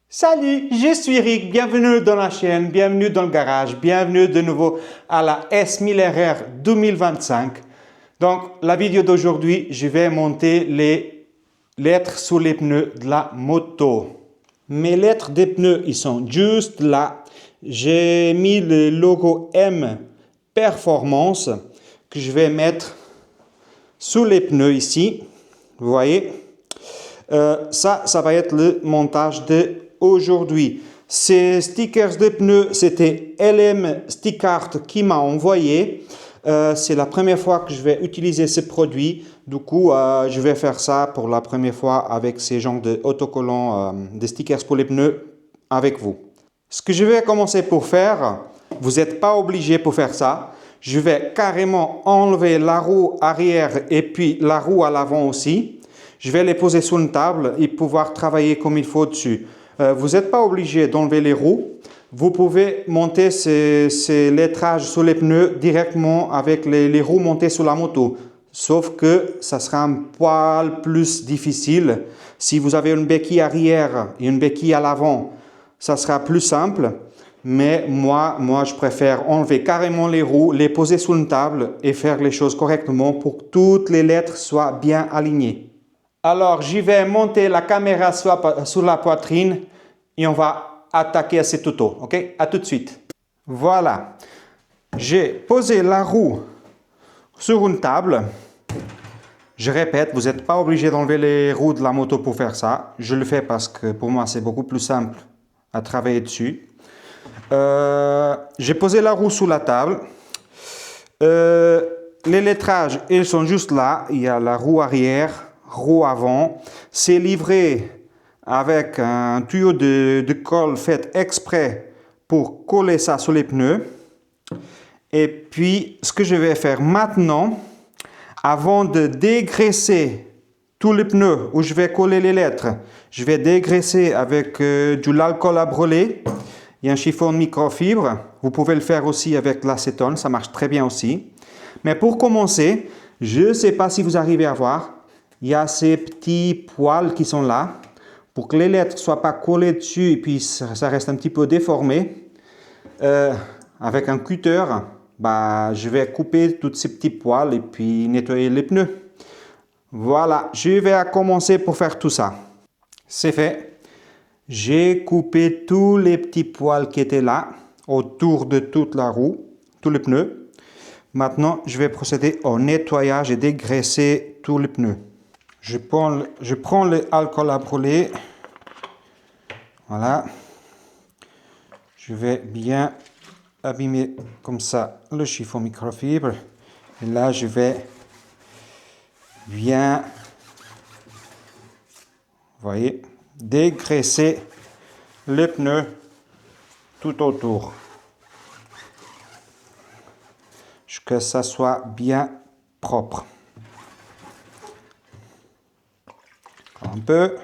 Salut, je suis Rick, bienvenue dans la chaîne, bienvenue dans le garage, bienvenue de nouveau à la S1000 RR 2025. Donc, la vidéo d'aujourd'hui, je vais monter les lettres sous les pneus de la moto. Mes lettres des pneus, ils sont juste là. J'ai mis le logo M Performance que je vais mettre sous les pneus ici. Vous voyez, ça va être le montage d'aujourd'hui. Ces stickers de pneus, c'était LM Stickart qui m'a envoyé. C'est la première fois que je vais utiliser ce produit. Du coup, je vais faire ça pour la première fois avec ces genres d'autocollants, de stickers pour les pneus avec vous. Ce que je vais commencer pour faire, vous n'êtes pas obligé pour faire ça. Je vais carrément enlever la roue arrière et puis la roue à l'avant aussi. Je vais les poser sur une table et pouvoir travailler comme il faut dessus. Vous n'êtes pas obligé d'enlever les roues. Vous pouvez monter ces lettrages sur les pneus directement avec les roues montées sur la moto. Sauf que ça sera un poil plus difficile. Si vous avez une béquille arrière et une béquille à l'avant, ça sera plus simple. Mais moi, je préfère enlever carrément les roues, les poser sur une table et faire les choses correctement pour que toutes les lettres soient bien alignées. Alors, j'y vais monter la caméra sur la poitrine et on va attaquer à ce tuto. Ok? À tout de suite. Voilà. J'ai posé la roue sur une table. Je répète, vous n'êtes pas obligé d'enlever les roues de la moto pour faire ça. Je le fais parce que pour moi, c'est beaucoup plus simple à travailler dessus. J'ai posé la roue sous la table. Les lettrages, ils sont juste là. Il y a la roue arrière, roue avant. C'est livré avec un tuyau de colle fait exprès pour coller ça sur les pneus. Et puis, ce que je vais faire maintenant, avant de dégraisser tous les pneus où je vais coller les lettres, je vais dégraisser avec de l'alcool à brûler. Il y a un chiffon de microfibre. Vous pouvez le faire aussi avec l'acétone, ça marche très bien aussi. Mais pour commencer, je ne sais pas si vous arrivez à voir, il y a ces petits poils qui sont là. Pour que les lettres ne soient pas collées dessus et puis ça reste un petit peu déformé, avec un cutter, je vais couper tous ces petits poils et puis nettoyer les pneus. Voilà, je vais commencer pour faire tout ça. C'est fait. J'ai coupé tous les petits poils qui étaient là, autour de toute la roue, tous les pneus. Maintenant, je vais procéder au nettoyage et dégraisser tous les pneus. Je prends l'alcool à brûler. Voilà. Je vais bien abîmer comme ça le chiffon microfibre. Et là, je vais bien, vous voyez, dégraisser les pneus tout autour. Que ça soit bien propre. Un peu.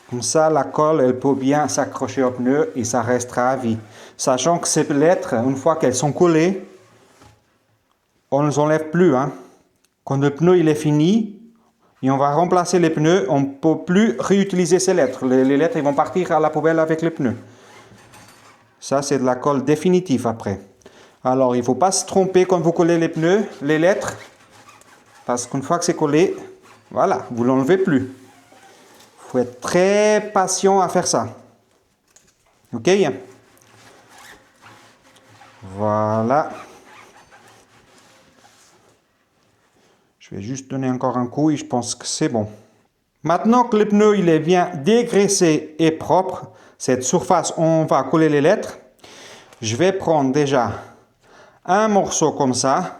Comme ça, la colle, elle peut bien s'accrocher au pneu et ça restera à vie. Sachant que ces lettres, une fois qu'elles sont collées, on ne les enlève plus. Quand le pneu il est fini et on va remplacer les pneus, on ne peut plus réutiliser ces lettres. Les lettres ils vont partir à la poubelle avec les pneus. Ça, c'est de la colle définitive après. Alors, il ne faut pas se tromper quand vous collez les pneus, les lettres. Parce qu'une fois que c'est collé, voilà, vous ne l'enlevez plus. Il faut être très patient à faire ça. Ok? Voilà. Je vais juste donner encore un coup et je pense que c'est bon. Maintenant que le pneu il est bien dégraissé et propre, cette surface où on va coller les lettres, je vais prendre déjà un morceau comme ça.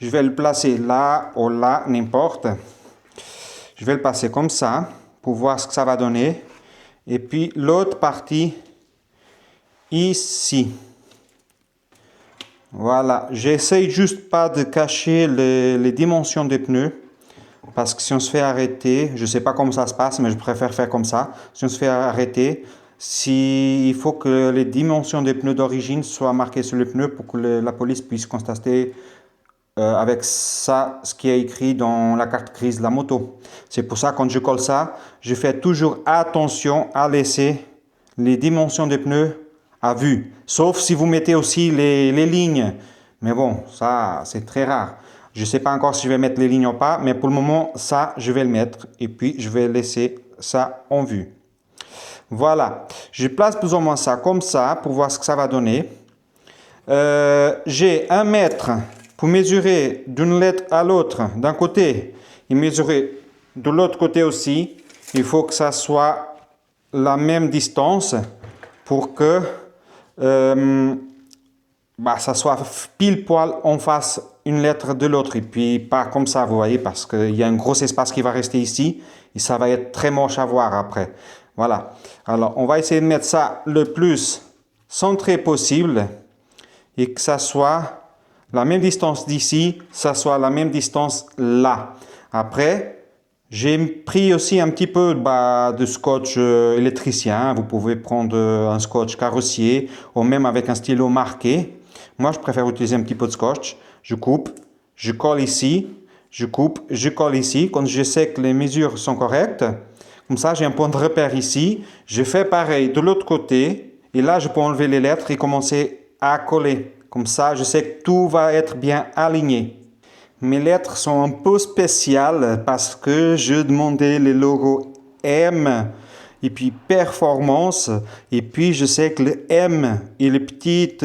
Je vais le placer là ou là, n'importe. Je vais le passer comme ça pour voir ce que ça va donner. Et puis l'autre partie ici. Voilà, j'essaye juste pas de cacher les dimensions des pneus. Parce que si on se fait arrêter, je ne sais pas comment ça se passe, mais je préfère faire comme ça. Si on se fait arrêter, il faut que les dimensions des pneus d'origine soient marquées sur les pneus pour que la police puisse constater avec ça, ce qui est écrit dans la carte grise de la moto. C'est pour ça, quand je colle ça, je fais toujours attention à laisser les dimensions des pneus à vue. Sauf si vous mettez aussi les lignes. Mais bon, ça, c'est très rare. Je ne sais pas encore si je vais mettre les lignes ou pas, mais pour le moment, ça, je vais le mettre. Et puis, je vais laisser ça en vue. Voilà. Je place plus ou moins ça comme ça pour voir ce que ça va donner. J'ai 1 mètre pour mesurer d'une lettre à l'autre d'un côté et mesurer de l'autre côté aussi. Il faut que ça soit la même distance pour que ça soit pile poil en face une lettre de l'autre. Et puis pas comme ça, vous voyez, parce qu'il y a un gros espace qui va rester ici et ça va être très moche à voir après. Voilà. Alors, on va essayer de mettre ça le plus centré possible et que ça soit la même distance d'ici, ça soit la même distance là. Après, j'ai pris aussi un petit peu de scotch électricien. Vous pouvez prendre un scotch carrossier ou même avec un stylo marqué. Moi, je préfère utiliser un petit peu de scotch. Je coupe, je colle ici, je coupe, je colle ici. Quand je sais que les mesures sont correctes, comme ça, j'ai un point de repère ici. Je fais pareil de l'autre côté. Et là, je peux enlever les lettres et commencer à coller. Comme ça, je sais que tout va être bien aligné. Mes lettres sont un peu spéciales parce que je demandais les logos M et puis performance. Et puis, je sais que le M et le petit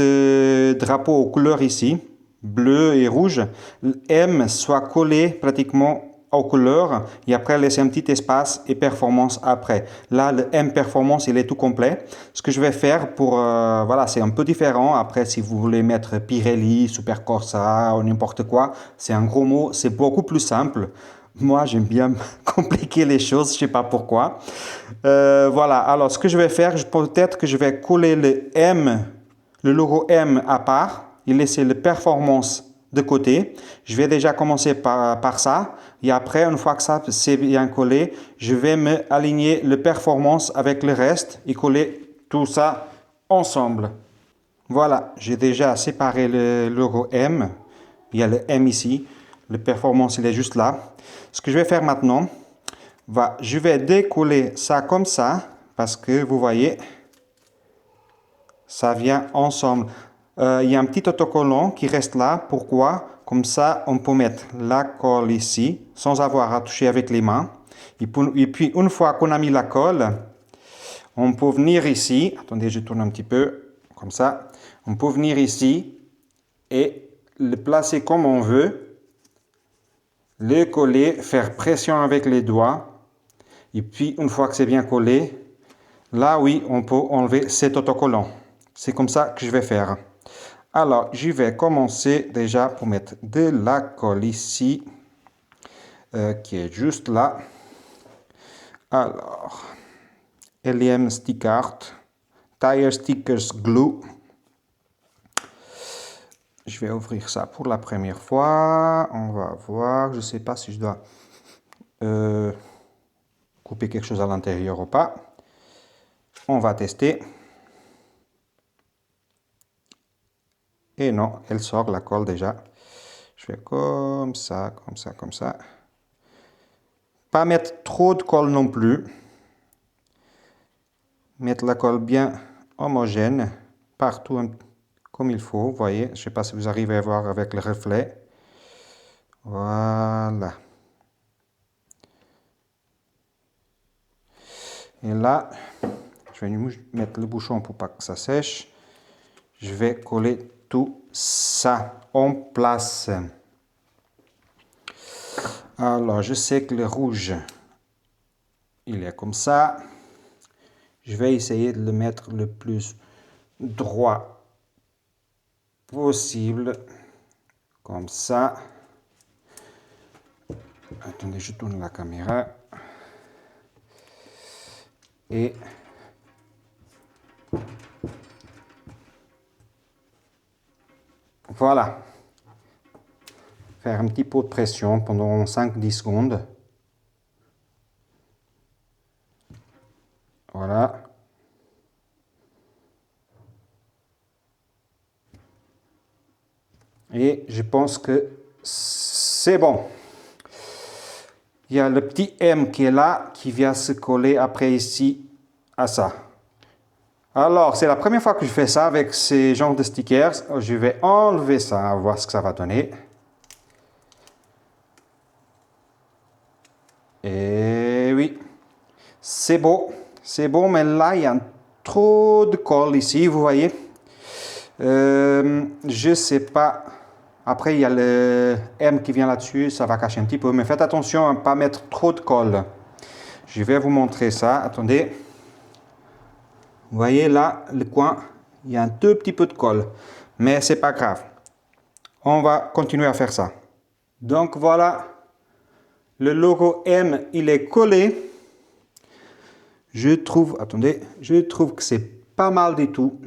drapeau aux couleurs ici, bleu et rouge, le M soit collé pratiquement aux couleurs et après laisser un petit espace et performance après. Là, le M performance, il est tout complet. Ce que je vais faire pour, voilà, c'est un peu différent. Après, si vous voulez mettre Pirelli, Super Corsa ou n'importe quoi, c'est un gros mot, c'est beaucoup plus simple. Moi, j'aime bien compliquer les choses, je sais pas pourquoi. Voilà, alors ce que je vais faire, peut-être que je vais coller le M, le logo M à part et laisser le performance de côté. Je vais déjà commencer par ça. Et après, une fois que ça c'est bien collé, je vais me aligner le performance avec le reste et coller tout ça ensemble. Voilà, j'ai déjà séparé le logo M. Il y a le M ici. Le performance, il est juste là. Ce que je vais faire maintenant, je vais décoller ça comme ça parce que vous voyez, ça vient ensemble. Il y a un petit autocollant qui reste là. Pourquoi? Comme ça, on peut mettre la colle ici sans avoir à toucher avec les mains. Et puis, une fois qu'on a mis la colle, on peut venir ici. Attendez, je tourne un petit peu. Comme ça. On peut venir ici et le placer comme on veut. Le coller, faire pression avec les doigts. Et puis, une fois que c'est bien collé, là, oui, on peut enlever cet autocollant. C'est comme ça que je vais faire. Alors, je vais commencer déjà pour mettre de la colle ici, qui est juste là. Alors, LM Stick Art, Tire Stickers Glue. Je vais ouvrir ça pour la première fois. On va voir. Je ne sais pas si je dois couper quelque chose à l'intérieur ou pas. On va tester. Et non, elle sort la colle déjà. Je fais comme ça, comme ça, comme ça. Pas mettre trop de colle non plus. Mettre la colle bien homogène partout comme il faut. Vous voyez, je ne sais pas si vous arrivez à voir avec le reflet. Voilà. Et là, je vais mettre le bouchon pour pas que ça sèche. Je vais coller tout ça en place. Alors, je sais que le rouge, il est comme ça. Je vais essayer de le mettre le plus droit possible. Comme ça. Attendez, je tourne la caméra. Et voilà. Faire un petit peu de pression pendant 5-10 secondes. Voilà. Et je pense que c'est bon. Il y a le petit M qui est là, qui vient se coller après ici à ça. Alors, c'est la première fois que je fais ça avec ces genres de stickers. Je vais enlever ça, voir ce que ça va donner. Et oui, c'est beau, mais là, il y a trop de colle ici, vous voyez. Je sais pas. Après, il y a le M qui vient là-dessus, ça va cacher un petit peu, mais faites attention à ne pas mettre trop de colle. Je vais vous montrer ça, attendez. Vous voyez là, le coin, il y a un tout petit peu de colle, mais c'est pas grave. On va continuer à faire ça. Donc voilà, le logo M, il est collé. Je trouve que c'est pas mal du tout.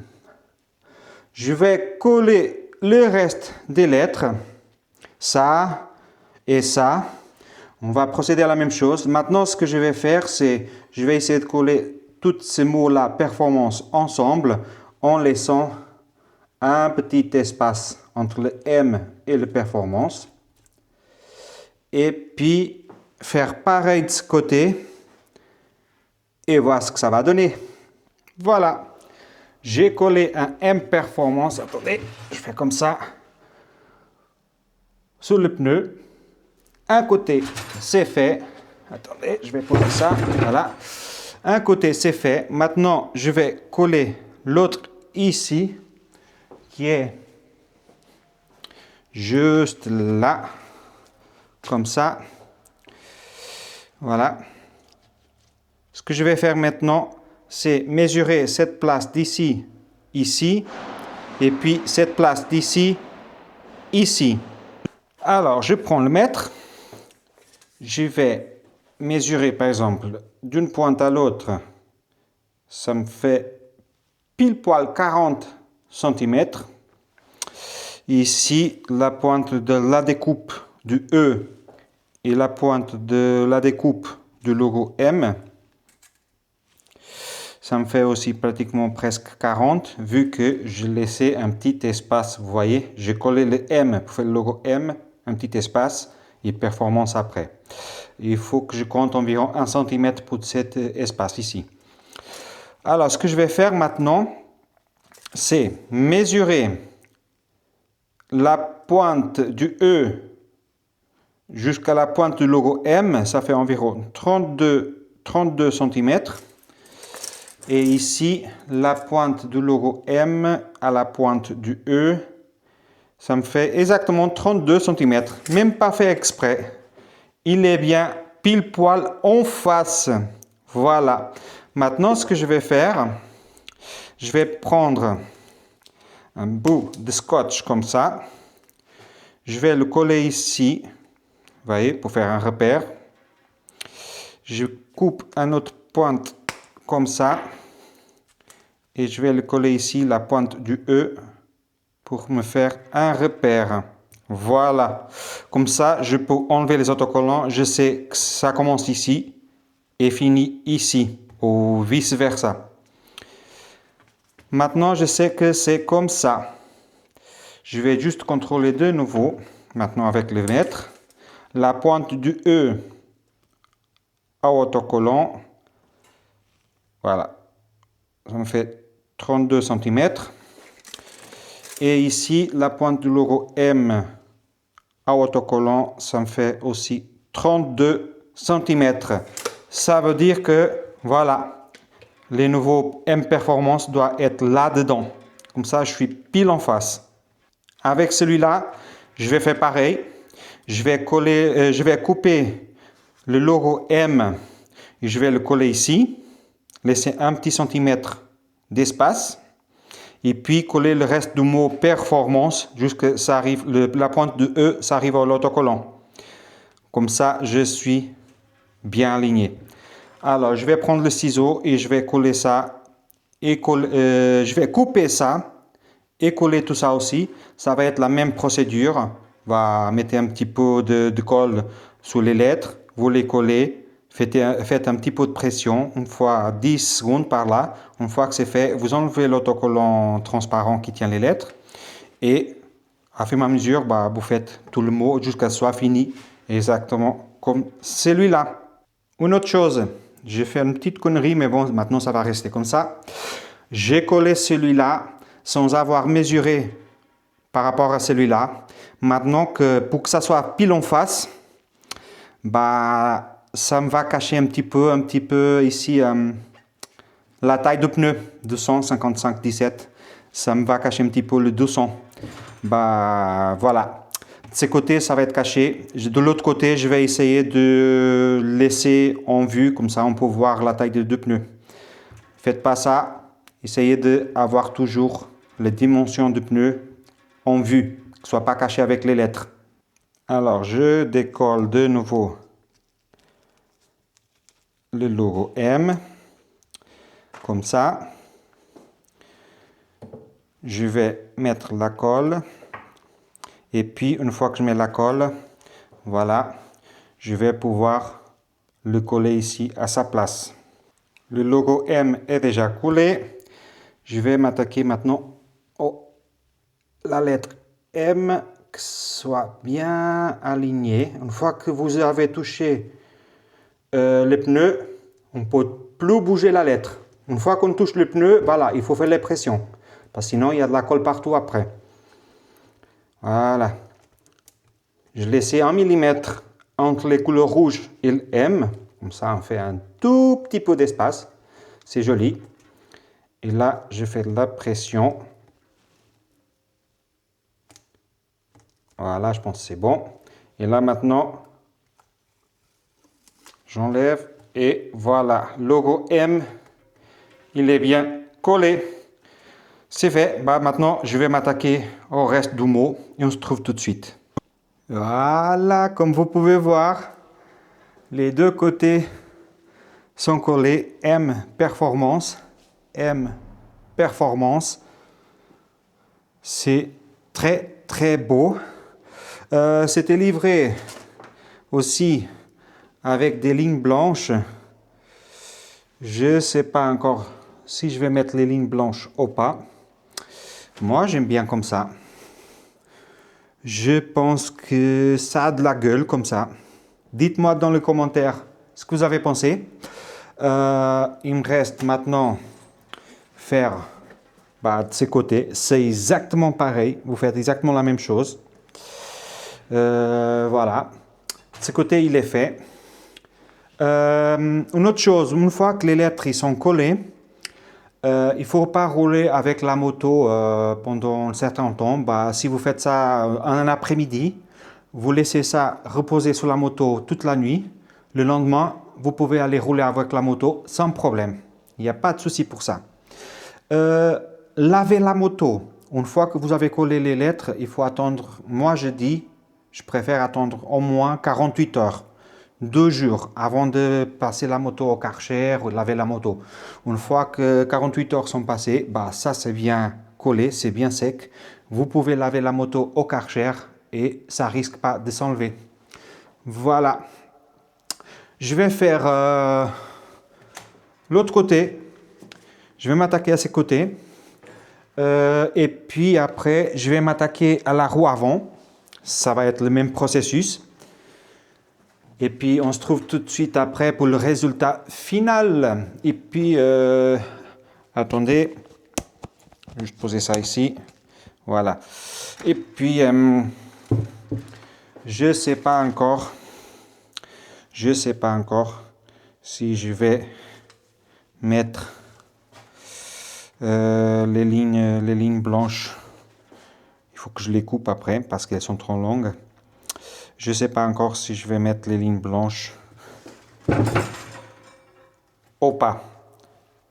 Je vais coller le reste des lettres, ça et ça. On va procéder à la même chose. Maintenant, ce que je vais faire, c'est, je vais essayer de coller tous ces mots-là, performance, ensemble, en laissant un petit espace entre le M et le performance. Et puis, faire pareil de ce côté et voir ce que ça va donner. Voilà. J'ai collé un M performance. Attendez, je fais comme ça. Sur le pneu. Un côté, c'est fait. Attendez, je vais poser ça. Voilà. Un côté, c'est fait. Maintenant, je vais coller l'autre ici, qui est juste là. Comme ça. Voilà. Ce que je vais faire maintenant, c'est mesurer cette place d'ici, ici, et puis cette place d'ici, ici. Alors, je prends le mètre, je vais mesurer par exemple d'une pointe à l'autre, ça me fait pile poil 40 cm. Ici, la pointe de la découpe du E et la pointe de la découpe du logo M. Ça me fait aussi pratiquement presque 40, vu que je laissais un petit espace. Vous voyez, j'ai collé le M pour faire le logo M, un petit espace, et performance après. Il faut que je compte environ 1 cm pour cet espace ici. Alors, ce que je vais faire maintenant, c'est mesurer la pointe du E jusqu'à la pointe du logo M. Ça fait environ 32 cm. Et ici, la pointe du logo M à la pointe du E, ça me fait exactement 32 cm. Même pas fait exprès. Il est bien pile poil en face. Voilà. Maintenant, ce que je vais faire, je vais prendre un bout de scotch comme ça. Je vais le coller ici, vous voyez, pour faire un repère. Je coupe une autre pointe comme ça. Et je vais le coller ici, la pointe du E, pour me faire un repère. Voilà. Comme ça, je peux enlever les autocollants. Je sais que ça commence ici et finit ici, ou vice-versa. Maintenant, je sais que c'est comme ça. Je vais juste contrôler de nouveau, maintenant avec le mètre, la pointe du E à autocollant. Voilà. Ça me fait 32 cm. Et ici, la pointe du logo M à autocollant, ça me fait aussi 32 cm. Ça veut dire que, voilà, les nouveaux M Performance doivent être là-dedans. Comme ça, je suis pile en face. Avec celui-là, je vais faire pareil. Je vais couper le logo M et je vais le coller ici. Laisser un petit centimètre d'espace. Et puis coller le reste du mot performance jusqu'à ça arrive, la pointe de E, ça arrive à l'autocollant. Comme ça, je suis bien aligné. Alors, je vais prendre le ciseau et je vais coller ça. Et je vais couper ça et coller tout ça aussi. Ça va être la même procédure. On va mettre un petit peu de colle sur les lettres. Vous les collez. Faites un petit peu de pression, une fois 10 secondes par là. Une fois que c'est fait, vous enlevez l'autocollant transparent qui tient les lettres. Et à fur et à mesure, bah, vous faites tout le mot jusqu'à ce soit fini, exactement comme celui-là. Une autre chose, j'ai fait une petite connerie, mais bon, maintenant ça va rester comme ça. J'ai collé celui-là sans avoir mesuré par rapport à celui-là. Maintenant, pour que ça soit pile en face, bah, ça me va cacher un petit peu ici la taille de pneu, 255-17. Ça me va cacher un petit peu le 200. Bah, voilà. De ces côtés, ça va être caché. De l'autre côté, je vais essayer de laisser en vue, comme ça on peut voir la taille des deux pneus. Faites pas ça. Essayez d'avoir toujours les dimensions de pneus en vue, que ce ne soit pas caché avec les lettres. Alors, je décolle de nouveau le logo M, comme ça. Je vais mettre la colle. Et puis, une fois que je mets la colle, voilà, je vais pouvoir le coller ici à sa place. Le logo M est déjà collé. Je vais m'attaquer maintenant à la lettre M, que soit bien aligné. Une fois que vous avez touché les pneus, on ne peut plus bouger la lettre. Une fois qu'on touche le pneu, voilà, il faut faire les pressions. Parce que sinon, il y a de la colle partout après. Voilà. Je laisse 1 mm entre les couleurs rouges et le M. Comme ça, on fait un tout petit peu d'espace. C'est joli. Et là, je fais de la pression. Voilà, je pense que c'est bon. Et là, maintenant, j'enlève. Et voilà, logo M, il est bien collé. C'est fait. Bah, maintenant, je vais m'attaquer au reste du mot. Et on se trouve tout de suite. Voilà, comme vous pouvez voir, les deux côtés sont collés. M, performance. M, performance. C'est très, très beau. C'était livré aussi avec des lignes blanches. Je ne sais pas encore si je vais mettre les lignes blanches ou pas. Moi, j'aime bien comme ça. Je pense que ça a de la gueule comme ça. Dites-moi dans les commentaires ce que vous avez pensé. Il me reste maintenant faire de ces côtés. C'est exactement pareil. Vous faites exactement la même chose. Voilà. De ce côté, il est fait. Une autre chose, une fois que les lettres ils sont collées, il ne faut pas rouler avec la moto pendant un certain temps. Bah, si vous faites ça un après-midi, vous laissez ça reposer sur la moto toute la nuit. Le lendemain, vous pouvez aller rouler avec la moto sans problème. Il n'y a pas de souci pour ça. Lavez la moto. Une fois que vous avez collé les lettres, il faut attendre, moi je préfère attendre au moins 48 heures. 2 jours avant de passer la moto au Karcher ou de laver la moto. Une fois que 48 heures sont passées, bah ça c'est bien collé, c'est bien sec. Vous pouvez laver la moto au Karcher et ça risque pas de s'enlever. Voilà. Je vais faire l'autre côté. Je vais m'attaquer à ces côtés. Et puis après, je vais m'attaquer à la roue avant. Ça va être le même processus. Et puis, on se trouve tout de suite après pour le résultat final. Et puis, attendez, je vais poser ça ici. Voilà. Et puis, je ne sais pas encore si je vais mettre les lignes blanches. Il faut que je les coupe après parce qu'elles sont trop longues. Je ne sais pas encore si je vais mettre les lignes blanches ou pas.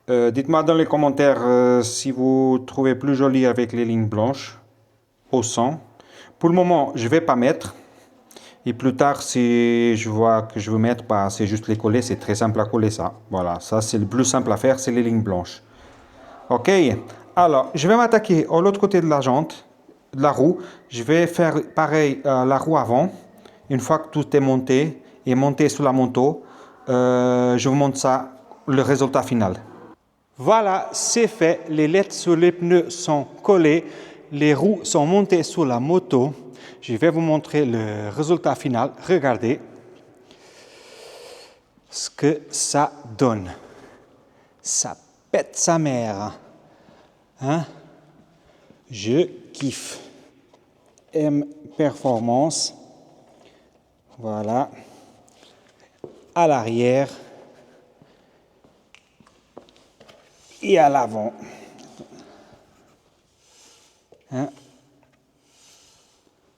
Dites-moi dans les commentaires si vous trouvez plus joli avec les lignes blanches au sang. Pour le moment, je ne vais pas mettre. Et plus tard, si je vois que je veux mettre, bah, c'est juste les coller. C'est très simple à coller ça. Voilà, ça c'est le plus simple à faire, c'est les lignes blanches. Ok, alors je vais m'attaquer à l'autre côté de la jante, de la roue. Je vais faire pareil à la roue avant. Une fois que tout est monté et monté sur la moto, je vous montre ça, le résultat final. Voilà, c'est fait. Les lettres sur les pneus sont collées. les roues sont montées sur la moto. Je vais vous montrer le résultat final. Regardez ce que ça donne. Ça pète sa mère. Hein? Je kiffe. M Performance. Voilà. À l'arrière et à l'avant. Hein?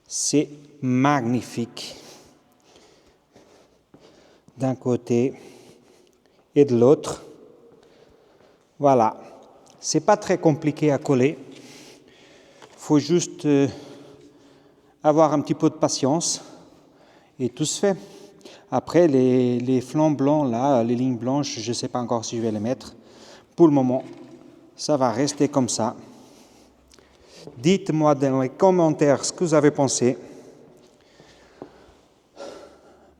C'est magnifique. D'un côté et de l'autre. Voilà. C'est pas très compliqué à coller. Il faut juste avoir un petit peu de patience et tout se fait. Après, les flancs blancs, là, les lignes blanches, je ne sais pas encore si je vais les mettre. Pour le moment, ça va rester comme ça. Dites-moi dans les commentaires ce que vous avez pensé.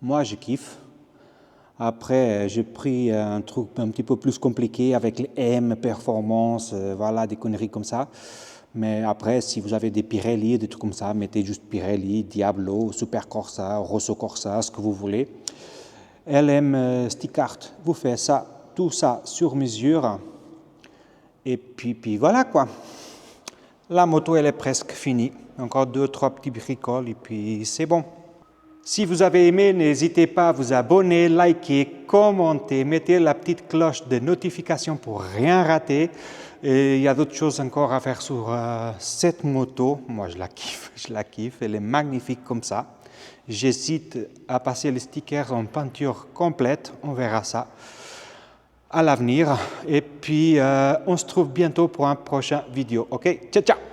Moi, je kiffe. Après, j'ai pris un truc un petit peu plus compliqué avec les M, Performance, voilà, des conneries comme ça. Mais après, si vous avez des Pirelli, des trucs comme ça, mettez juste Pirelli, Diablo, Super Corsa, Rosso Corsa, ce que vous voulez. LM Stick Art vous fait ça, tout ça sur mesure. Et puis voilà quoi. La moto, elle est presque finie. Encore 2-3 petits bricoles et puis c'est bon. Si vous avez aimé, n'hésitez pas à vous abonner, liker, commenter, mettez la petite cloche de notification pour rien rater. Et il y a d'autres choses encore à faire sur cette moto. Moi, je la kiffe, elle est magnifique comme ça. J'hésite à passer les stickers en peinture complète, on verra ça à l'avenir. Et puis, on se trouve bientôt pour un prochain vidéo. Ok, ciao, ciao!